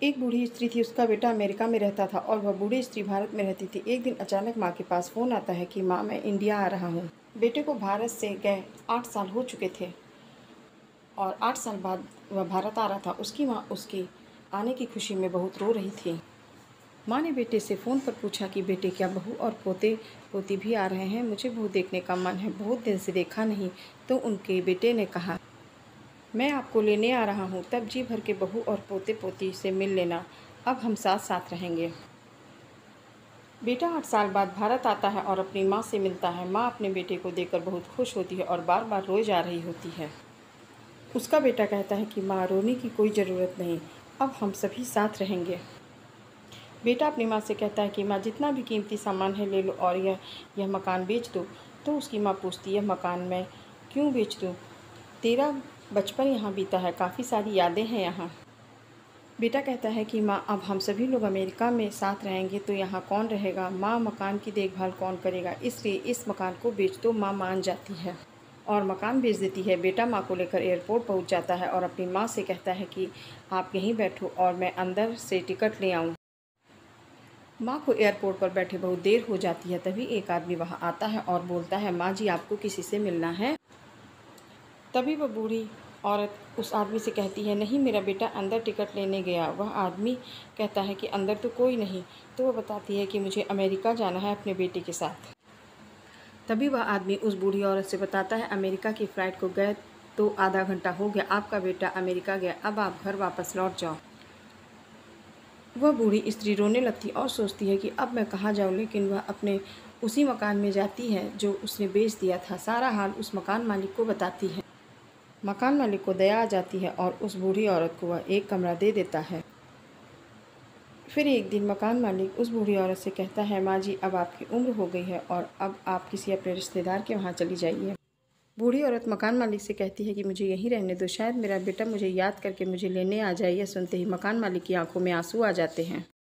एक बूढ़ी स्त्री थी, उसका बेटा अमेरिका में रहता था और वह बूढ़ी स्त्री भारत में रहती थी। एक दिन अचानक माँ के पास फ़ोन आता है कि माँ, मैं इंडिया आ रहा हूँ। बेटे को भारत से गए 8 साल हो चुके थे और 8 साल बाद वह भारत आ रहा था। उसकी माँ उसकी आने की खुशी में बहुत रो रही थी। माँ ने बेटे से फ़ोन पर पूछा कि बेटे, क्या बहू और पोते पोती भी आ रहे हैं? मुझे बहू देखने का मन है, बहुत दिन से देखा नहीं। तो उनके बेटे ने कहा, मैं आपको लेने आ रहा हूँ, तब जी भर के बहू और पोते पोती से मिल लेना। अब हम साथ साथ रहेंगे। बेटा 8 साल बाद भारत आता है और अपनी माँ से मिलता है। माँ अपने बेटे को देखकर बहुत खुश होती है और बार बार रोए जा रही होती है। उसका बेटा कहता है कि माँ, रोने की कोई ज़रूरत नहीं, अब हम सभी साथ रहेंगे। बेटा अपनी माँ से कहता है कि माँ, जितना भी कीमती सामान है ले लो और यह मकान बेच दो। तो उसकी माँ पूछती है, मकान मैं क्यों बेच दूँ? तेरा बचपन यहाँ बीता है, काफ़ी सारी यादें हैं यहाँ। बेटा कहता है कि माँ, अब हम सभी लोग अमेरिका में साथ रहेंगे तो यहाँ कौन रहेगा? माँ, मकान की देखभाल कौन करेगा? इसलिए इस मकान को बेच दो। माँ मान जाती है और मकान बेच देती है। बेटा माँ को लेकर एयरपोर्ट पहुँच जाता है और अपनी माँ से कहता है कि आप यहीं बैठो और मैं अंदर से टिकट ले आऊँ। माँ को एयरपोर्ट पर बैठे बहुत देर हो जाती है। तभी एक आदमी वहाँ आता है और बोलता है, माँ जी, आपको किसी से मिलना है? तभी वह बूढ़ी औरत उस आदमी से कहती है, नहीं, मेरा बेटा अंदर टिकट लेने गया। वह आदमी कहता है कि अंदर तो कोई नहीं। तो वह बताती है कि मुझे अमेरिका जाना है अपने बेटे के साथ। तभी वह आदमी उस बूढ़ी औरत से बताता है, अमेरिका की फ़्लाइट को गए तो आधा घंटा हो गया, आपका बेटा अमेरिका गया, अब आप घर वापस लौट जाओ। वह बूढ़ी स्त्री रोने लगती और सोचती है कि अब मैं कहाँ जाऊँ, लेकिन वह अपने उसी मकान में जाती है जो उसने बेच दिया था। सारा हाल उस मकान मालिक को बताती है। मकान मालिक को दया आ जाती है और उस बूढ़ी औरत को वह एक कमरा दे देता है। फिर एक दिन मकान मालिक उस बूढ़ी औरत से कहता है, माँ जी, अब आपकी उम्र हो गई है और अब आप किसी अपने रिश्तेदार के वहाँ चली जाइए। बूढ़ी औरत मकान मालिक से कहती है कि मुझे यहीं रहने दो, शायद मेरा बेटा मुझे याद करके मुझे लेने आ जाए। यह सुनते ही मकान मालिक की आंखों में आंसू आ जाते हैं।